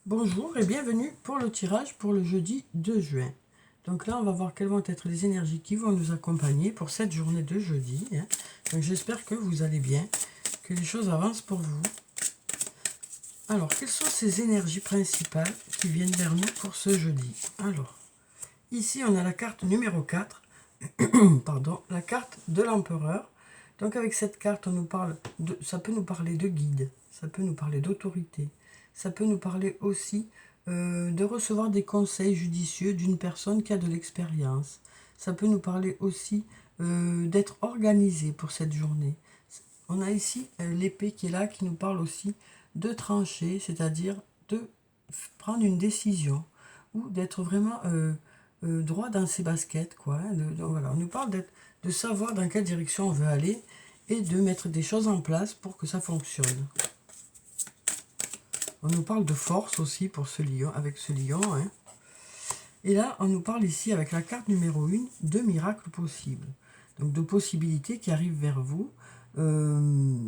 Bonjour et bienvenue pour le tirage pour le jeudi 2 juin. Donc là, on va voir quelles vont être les énergies qui vont nous accompagner pour cette journée de jeudi. Donc j'espère que vous allez bien, que les choses avancent pour vous. Alors, quelles sont ces énergies principales qui viennent vers nous pour ce jeudi? Alors, ici, on a la carte numéro 4, pardon, la carte de l'empereur. Donc avec cette carte, ça peut nous parler de guide, ça peut nous parler d'autorité, ça peut nous parler aussi de recevoir des conseils judicieux d'une personne qui a de l'expérience. Ça peut nous parler aussi d'être organisé pour cette journée. On a ici l'épée qui est là, qui nous parle aussi de trancher, c'est-à-dire de prendre une décision ou d'être vraiment droit dans ses baskets, quoi. Voilà, on nous parle de savoir dans quelle direction on veut aller et de mettre des choses en place pour que ça fonctionne. On nous parle de force aussi pour ce lion, avec ce lion. Et là, on nous parle ici avec la carte numéro 1 de miracles possibles. Donc de possibilités qui arrivent vers vous. On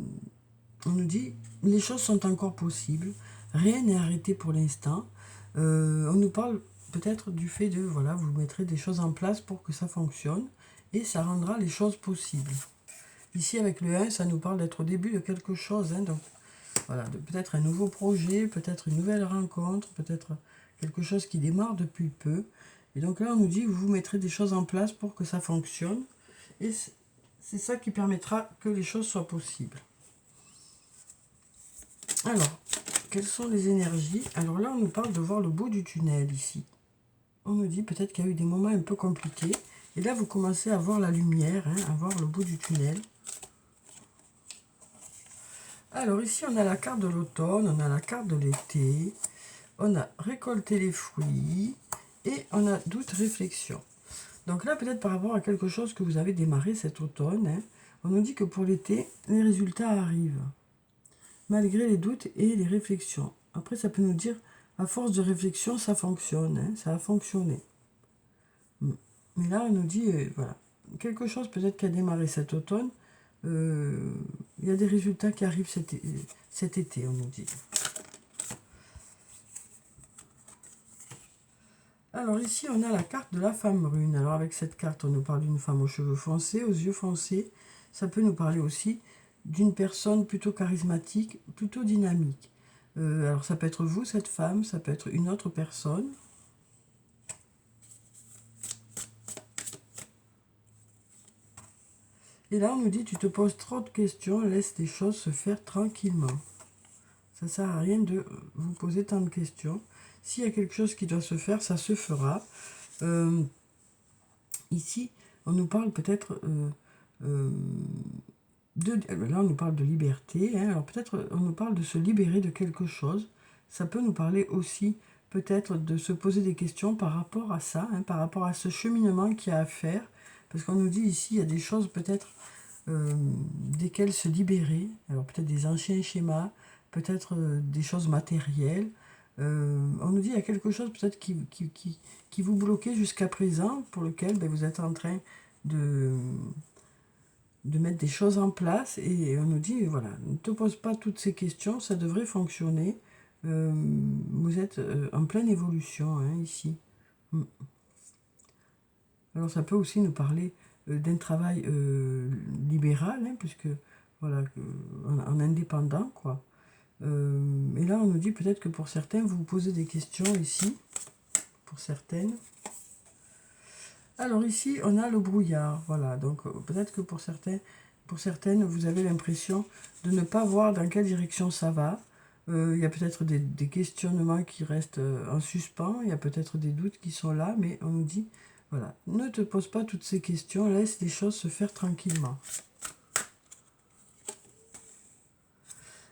nous dit les choses sont encore possibles, rien n'est arrêté pour l'instant. On nous parle peut-être du fait de, voilà, vous mettrez des choses en place pour que ça fonctionne et ça rendra les choses possibles. Ici avec le 1, ça nous parle d'être au début de quelque chose, donc voilà, peut-être un nouveau projet, peut-être une nouvelle rencontre, peut-être quelque chose qui démarre depuis peu. Et donc là on nous dit vous mettrez des choses en place pour que ça fonctionne et c'est ça qui permettra que les choses soient possibles. Alors, quelles sont les énergies? Alors là, on nous parle de voir le bout du tunnel ici. On nous dit peut-être qu'il y a eu des moments un peu compliqués. Et là, vous commencez à voir la lumière, à voir le bout du tunnel. Alors ici, on a la carte de l'automne, on a la carte de l'été, on a récolté les fruits et on a doute, réflexion. Donc là, peut-être par rapport à quelque chose que vous avez démarré cet automne, on nous dit que pour l'été, les résultats arrivent. Malgré les doutes et les réflexions. Après, ça peut nous dire, à force de réflexion, ça fonctionne, ça a fonctionné. Mais là, on nous dit, voilà, quelque chose peut-être qui a démarré cet automne, il y a des résultats qui arrivent cet été, on nous dit. Alors ici, on a la carte de la femme brune. Alors avec cette carte, on nous parle d'une femme aux cheveux foncés, aux yeux foncés. Ça peut nous parler aussi d'une personne plutôt charismatique, plutôt dynamique. Alors ça peut être vous, cette femme, ça peut être une autre personne. Et là, on nous dit, tu te poses trop de questions, laisse les choses se faire tranquillement. Ça ne sert à rien de vous poser tant de questions. S'il y a quelque chose qui doit se faire, ça se fera. Ici, on nous parle peut-être... là, on nous parle de liberté. Alors peut-être on nous parle de se libérer de quelque chose. Ça peut nous parler aussi peut-être de se poser des questions par rapport à ça, par rapport à ce cheminement qu'il y a à faire. Parce qu'on nous dit ici, il y a des choses peut-être desquelles se libérer. Alors peut-être des anciens schémas, peut-être des choses matérielles. On nous dit il y a quelque chose peut-être qui vous bloquait jusqu'à présent, pour lequel vous êtes en train de mettre des choses en place. Et on nous dit, voilà, ne te pose pas toutes ces questions, ça devrait fonctionner. Vous êtes en pleine évolution ici. Alors ça peut aussi nous parler d'un travail libéral, puisque voilà, en indépendant, quoi. Et là, on nous dit peut-être que pour certains, vous vous posez des questions ici, pour certaines. Alors ici, on a le brouillard, voilà. Donc peut-être que pour certaines, vous avez l'impression de ne pas voir dans quelle direction ça va. Il y a peut-être des questionnements qui restent en suspens, il y a peut-être des doutes qui sont là, mais on nous dit, voilà, ne te pose pas toutes ces questions, laisse les choses se faire tranquillement.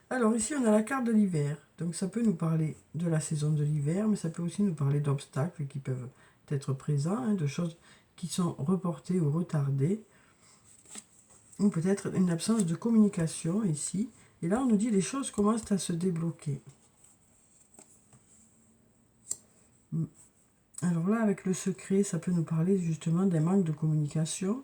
Alors ici, on a la carte de l'hiver. Donc ça peut nous parler de la saison de l'hiver, mais ça peut aussi nous parler d'obstacles qui peuvent être présents, de choses qui sont reportées ou retardées. Ou peut-être une absence de communication ici. Et là, on nous dit les choses commencent à se débloquer. Alors là, avec le secret, ça peut nous parler justement d'un manque de communication.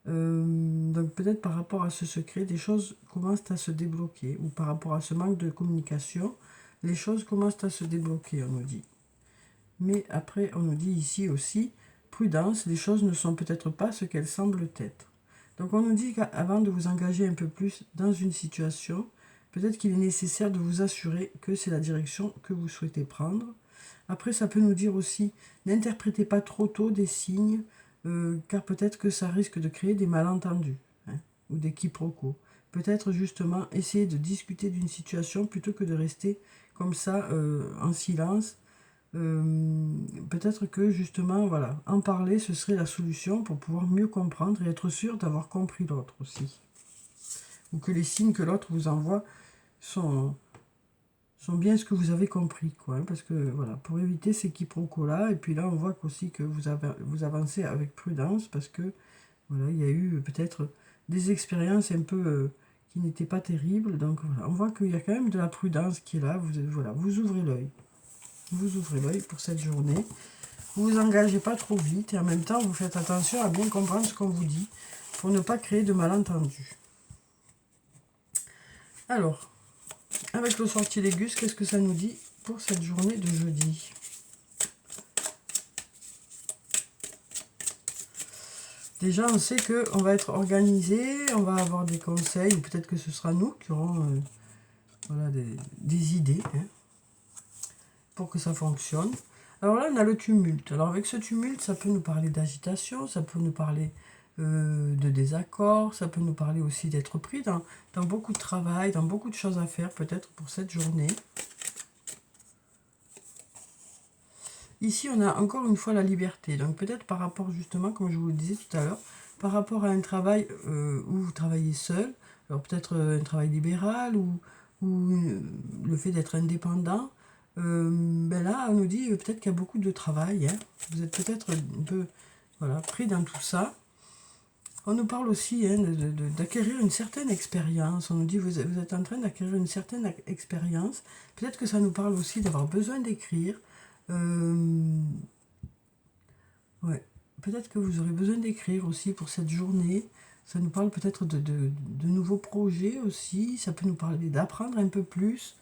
Donc peut-être par rapport à ce secret, des choses commencent à se débloquer. Ou par rapport à ce manque de communication, les choses commencent à se débloquer, on nous dit. Mais après, on nous dit ici aussi, prudence, les choses ne sont peut-être pas ce qu'elles semblent être. Donc on nous dit qu'avant de vous engager un peu plus dans une situation, peut-être qu'il est nécessaire de vous assurer que c'est la direction que vous souhaitez prendre. Après, ça peut nous dire aussi, n'interprétez pas trop tôt des signes, car peut-être que ça risque de créer des malentendus, hein, ou des quiproquos. Peut-être justement essayer de discuter d'une situation plutôt que de rester comme ça en silence. Peut-être que justement, voilà, en parler, ce serait la solution pour pouvoir mieux comprendre et être sûr d'avoir compris l'autre aussi. Ou que les signes que l'autre vous envoie sont bien ce que vous avez compris, quoi, hein, parce que voilà, pour éviter ces quiproquos-là, et puis là on voit aussi que vous avancez avec prudence, parce que voilà, il y a eu peut-être des expériences un peu qui n'étaient pas terribles, donc voilà, on voit qu'il y a quand même de la prudence qui est là, voilà, vous ouvrez l'œil. Vous ouvrez l'œil pour cette journée. Vous vous engagez pas trop vite et en même temps, vous faites attention à bien comprendre ce qu'on vous dit pour ne pas créer de malentendus. Alors, avec le sortilègus, qu'est-ce que ça nous dit pour cette journée de jeudi? Déjà, on sait qu'on va être organisé, on va avoir des conseils, ou peut-être que ce sera nous qui aurons voilà, des idées, hein, pour que ça fonctionne. Alors là, on a le tumulte. Alors avec ce tumulte, ça peut nous parler d'agitation, ça peut nous parler de désaccord, ça peut nous parler aussi d'être pris dans beaucoup de travail, dans beaucoup de choses à faire peut-être pour cette journée. Ici, on a encore une fois la liberté. Donc peut-être par rapport justement, comme je vous le disais tout à l'heure, par rapport à un travail où vous travaillez seul, alors peut-être un travail libéral ou le fait d'être indépendant, ben là, on nous dit peut-être qu'il y a beaucoup de travail. Hein. Vous êtes peut-être un peu voilà, pris dans tout ça. On nous parle aussi hein, d'acquérir une certaine expérience. On nous dit vous êtes en train d'acquérir une certaine expérience. Peut-être que ça nous parle aussi d'avoir besoin d'écrire. Ouais. Peut-être que vous aurez besoin d'écrire aussi pour cette journée. Ça nous parle peut-être de nouveaux projets aussi. Ça peut nous parler d'apprendre un peu plus.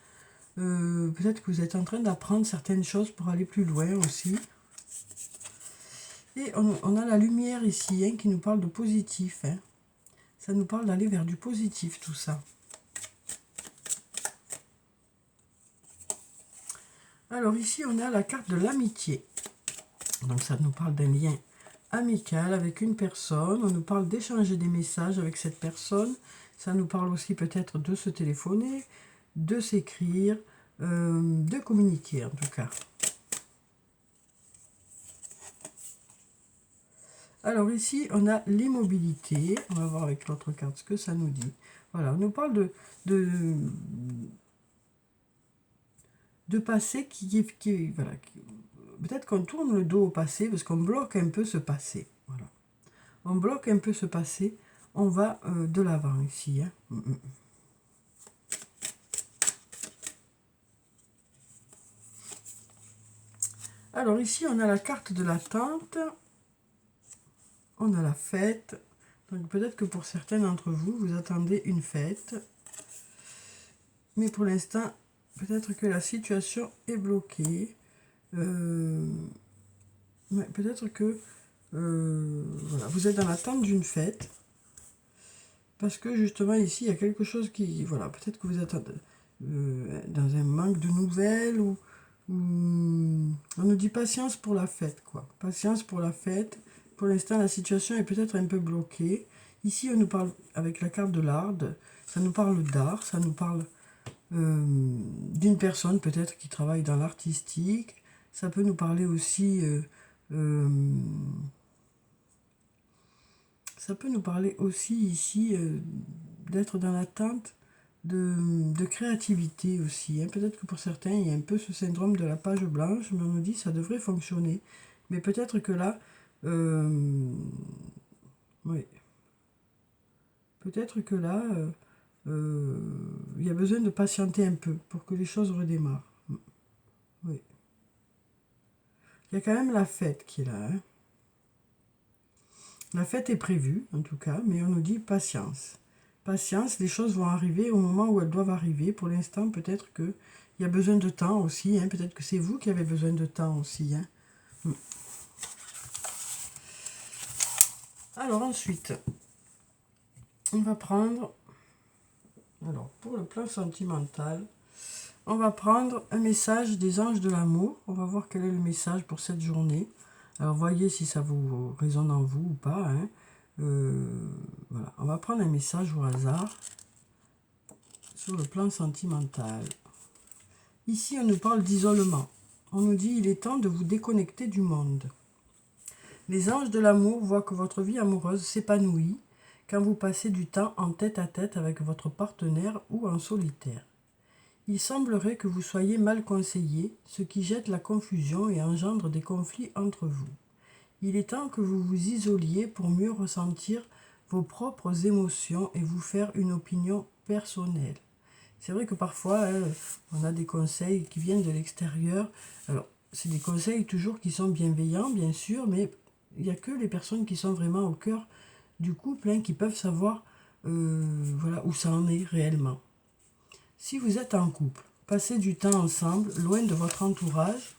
Peut-être que vous êtes en train d'apprendre certaines choses pour aller plus loin aussi. Et on a la lumière ici hein, qui nous parle de positif. Hein. Ça nous parle d'aller vers du positif tout ça. Alors ici on a la carte de l'amitié. Donc ça nous parle d'un lien amical avec une personne. On nous parle d'échanger des messages avec cette personne. Ça nous parle aussi peut-être de se téléphoner, de s'écrire, de communiquer en tout cas. Alors ici, on a l'immobilité. On va voir avec l'autre carte ce que ça nous dit. Voilà, on nous parle de passé voilà, peut-être qu'on tourne le dos au passé parce qu'on bloque un peu ce passé. Voilà. On bloque un peu ce passé. On va de l'avant ici. Hein. Alors ici, on a la carte de l'attente. On a la fête. Donc peut-être que pour certains d'entre vous, vous attendez une fête. Mais pour l'instant, peut-être que la situation est bloquée. Ouais, peut-être que voilà, vous êtes dans l'attente d'une fête. Parce que justement ici, il y a quelque chose qui... Voilà, peut-être que vous êtes dans un manque de nouvelles ou on nous dit patience pour la fête, quoi. Patience pour la fête. Pour l'instant, la situation est peut-être un peu bloquée. Ici, on nous parle, avec la carte de l'art, ça nous parle d'art, ça nous parle d'une personne peut-être qui travaille dans l'artistique. Ça peut nous parler aussi... ça peut nous parler aussi ici d'être dans l'attente de créativité aussi. Hein. Peut-être que pour certains, il y a un peu ce syndrome de la page blanche, mais on nous dit que ça devrait fonctionner. Mais peut-être que là, oui. Peut-être que là, il y a besoin de patienter un peu pour que les choses redémarrent. Oui. Il y a quand même la fête qui est là. Hein. La fête est prévue, en tout cas, mais on nous dit patience. Patience, les choses vont arriver au moment où elles doivent arriver. Pour l'instant, peut-être qu'il il y a besoin de temps aussi. Hein. Peut-être que c'est vous qui avez besoin de temps aussi. Hein. Alors ensuite, on va prendre, alors pour le plan sentimental, on va prendre un message des anges de l'amour. On va voir quel est le message pour cette journée. Alors voyez si ça vous résonne en vous ou pas. Hein. Voilà, on va prendre un message au hasard sur le plan sentimental. Ici, on nous parle d'isolement. On nous dit il est temps de vous déconnecter du monde. Les anges de l'amour voient que votre vie amoureuse s'épanouit quand vous passez du temps en tête-à-tête avec votre partenaire ou en solitaire. Il semblerait que vous soyez mal conseillé, ce qui jette la confusion et engendre des conflits entre vous. Il est temps que vous vous isoliez pour mieux ressentir vos propres émotions et vous faire une opinion personnelle. C'est vrai que parfois, on a des conseils qui viennent de l'extérieur. Alors, c'est des conseils toujours qui sont bienveillants, bien sûr, mais il n'y a que les personnes qui sont vraiment au cœur du couple qui peuvent savoir voilà, où ça en est réellement. Si vous êtes en couple, passez du temps ensemble, loin de votre entourage,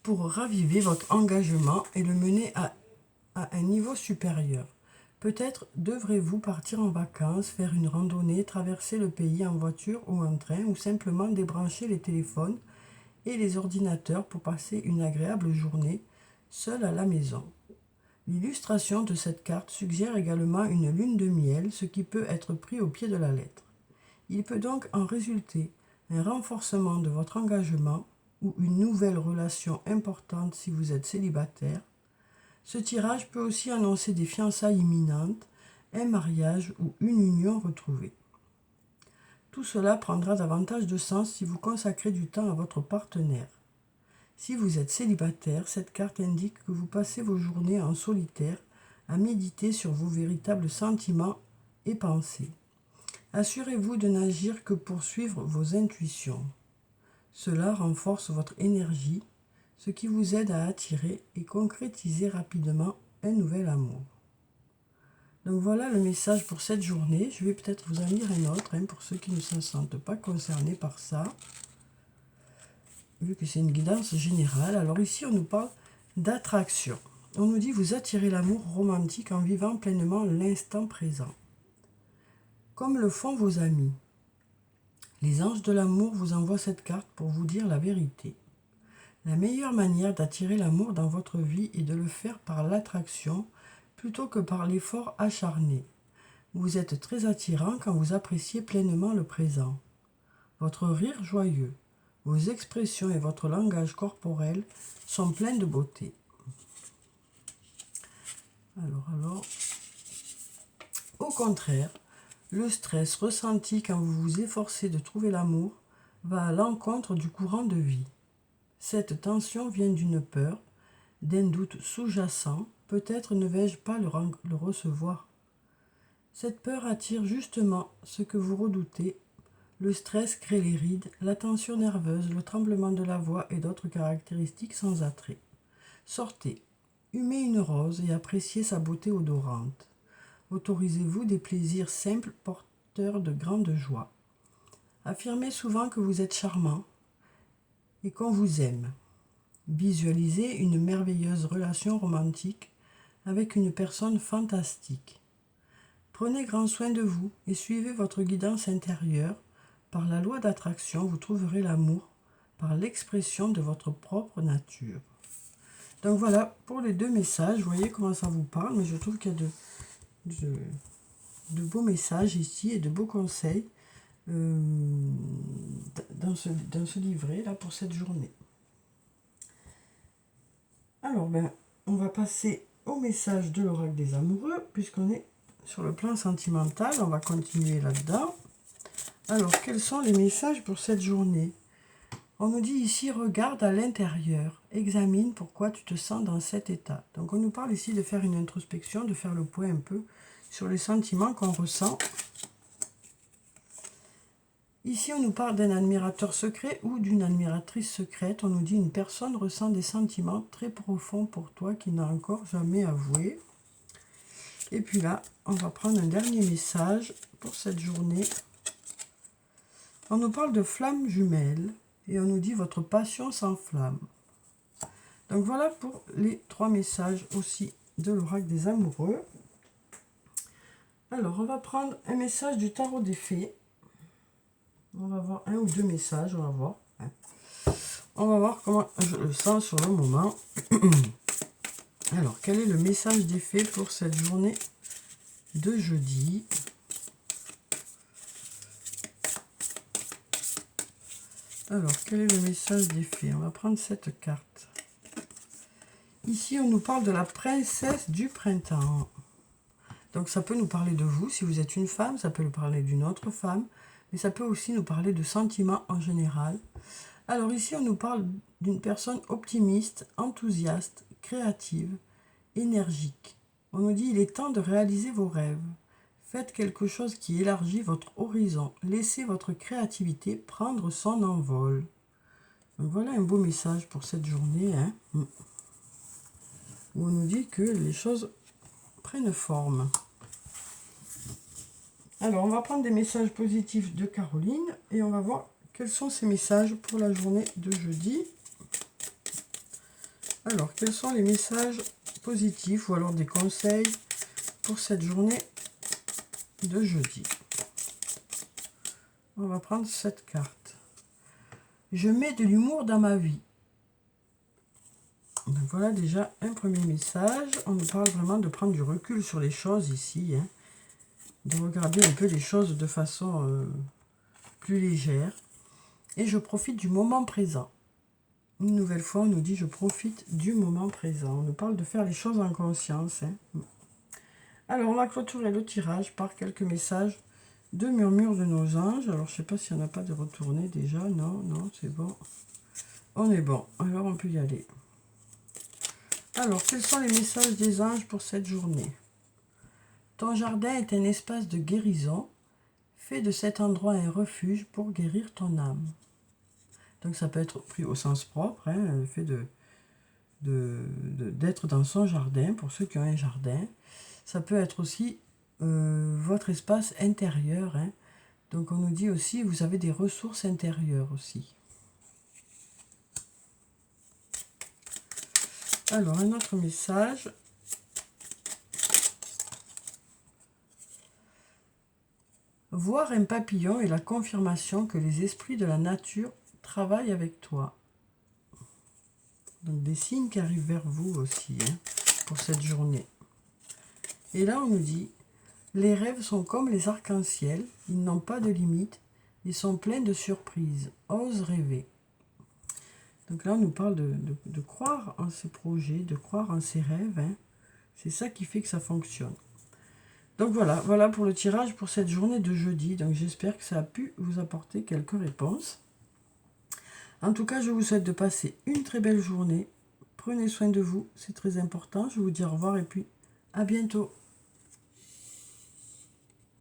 pour raviver votre engagement et le mener à un niveau supérieur. Peut-être devrez-vous partir en vacances, faire une randonnée, traverser le pays en voiture ou en train, ou simplement débrancher les téléphones et les ordinateurs pour passer une agréable journée seul à la maison. L'illustration de cette carte suggère également une lune de miel, ce qui peut être pris au pied de la lettre. Il peut donc en résulter un renforcement de votre engagement ou une nouvelle relation importante si vous êtes célibataire. Ce tirage peut aussi annoncer des fiançailles imminentes, un mariage ou une union retrouvée. Tout cela prendra davantage de sens si vous consacrez du temps à votre partenaire. Si vous êtes célibataire, cette carte indique que vous passez vos journées en solitaire à méditer sur vos véritables sentiments et pensées. Assurez-vous de n'agir que pour suivre vos intuitions. Cela renforce votre énergie, ce qui vous aide à attirer et concrétiser rapidement un nouvel amour. Donc voilà le message pour cette journée. Je vais peut-être vous en lire un autre pour ceux qui ne se sentent pas concernés par ça. Vu que c'est une guidance générale. Alors ici, on nous parle d'attraction. On nous dit vous attirez l'amour romantique en vivant pleinement l'instant présent. Comme le font vos amis. Les anges de l'amour vous envoient cette carte pour vous dire la vérité. La meilleure manière d'attirer l'amour dans votre vie est de le faire par l'attraction plutôt que par l'effort acharné. Vous êtes très attirant quand vous appréciez pleinement le présent. Votre rire joyeux, vos expressions et votre langage corporel sont pleins de beauté. Alors, au contraire, le stress ressenti quand vous vous efforcez de trouver l'amour va à l'encontre du courant de vie. Cette tension vient d'une peur, d'un doute sous-jacent, peut-être ne vais-je pas le recevoir. Cette peur attire justement ce que vous redoutez. Le stress crée les rides, la tension nerveuse, le tremblement de la voix et d'autres caractéristiques sans attrait. Sortez, humez une rose et appréciez sa beauté odorante. Autorisez-vous des plaisirs simples porteurs de grande joie. Affirmez souvent que vous êtes charmant et qu'on vous aime. Visualisez une merveilleuse relation romantique avec une personne fantastique. Prenez grand soin de vous et suivez votre guidance intérieure. Par la loi d'attraction, vous trouverez l'amour par l'expression de votre propre nature. Donc voilà, pour les deux messages, vous voyez comment ça vous parle, mais je trouve qu'il y a de beaux messages ici et de beaux conseils dans ce livret là pour cette journée. Alors, on va passer au message de l'oracle des amoureux, puisqu'on est sur le plan sentimental. On va continuer là-dedans. Alors, quels sont les messages pour cette journée? On nous dit ici, regarde à l'intérieur, examine pourquoi tu te sens dans cet état. Donc, on nous parle ici de faire une introspection, de faire le point un peu sur les sentiments qu'on ressent. Ici, on nous parle d'un admirateur secret ou d'une admiratrice secrète. On nous dit une personne ressent des sentiments très profonds pour toi qu'il n'a encore jamais avoué. Et puis là, on va prendre un dernier message pour cette journée. On nous parle de flammes jumelles et on nous dit votre passion s'enflamme. Donc voilà pour les 3 messages aussi de l'oracle des amoureux. Alors on va prendre un message du tarot des fées. On va voir 1 ou 2 messages, on va voir. On va voir comment je le sens sur le moment. Alors, quel est le message des fées pour cette journée de jeudi? Alors, quel est le message des fées? On va prendre cette carte. Ici, on nous parle de la princesse du printemps. Donc, ça peut nous parler de vous, si vous êtes une femme, ça peut nous parler d'une autre femme, mais ça peut aussi nous parler de sentiments en général. Alors ici, on nous parle d'une personne optimiste, enthousiaste, créative, énergique. On nous dit, il est temps de réaliser vos rêves. Faites quelque chose qui élargit votre horizon. Laissez votre créativité prendre son envol. Donc voilà un beau message pour cette journée, hein, où on nous dit que les choses prennent forme. Alors, on va prendre des messages positifs de Caroline et on va voir quels sont ces messages pour la journée de jeudi. Alors, quels sont les messages positifs ou alors des conseils pour cette journée de jeudi? On va prendre cette carte. Je mets de l'humour dans ma vie. Donc voilà déjà un premier message. On nous parle vraiment de prendre du recul sur les choses ici, hein, de regarder un peu les choses de façon plus légère. Et je profite du moment présent. Une nouvelle fois, on nous dit je profite du moment présent. On nous parle de faire les choses en conscience, hein. Alors, on va clôturer le tirage par quelques messages de murmures de nos anges. Alors, je ne sais pas s'il n'y en a pas de retourné déjà. Non, non, c'est bon. On est bon. Alors, on peut y aller. Alors, quels sont les messages des anges pour cette journée? Ton jardin est un espace de guérison. Fais de cet endroit un refuge pour guérir ton âme. Donc, ça peut être pris au sens propre, hein, le fait d'être dans son jardin, pour ceux qui ont un jardin. Ça peut être aussi votre espace intérieur, hein. Donc on nous dit aussi, vous avez des ressources intérieures aussi. Alors, un autre message. Voir un papillon est la confirmation que les esprits de la nature travaillent avec toi. Donc des signes qui arrivent vers vous aussi, hein, pour cette journée. Et là, on nous dit, les rêves sont comme les arcs-en-ciel, ils n'ont pas de limite, ils sont pleins de surprises. Ose rêver. Donc là, on nous parle de croire en ces projets, de croire en ces rêves, hein. C'est ça qui fait que ça fonctionne. Donc voilà pour le tirage pour cette journée de jeudi. Donc j'espère que ça a pu vous apporter quelques réponses. En tout cas, je vous souhaite de passer une très belle journée. Prenez soin de vous, c'est très important. Je vous dis au revoir et puis à bientôt.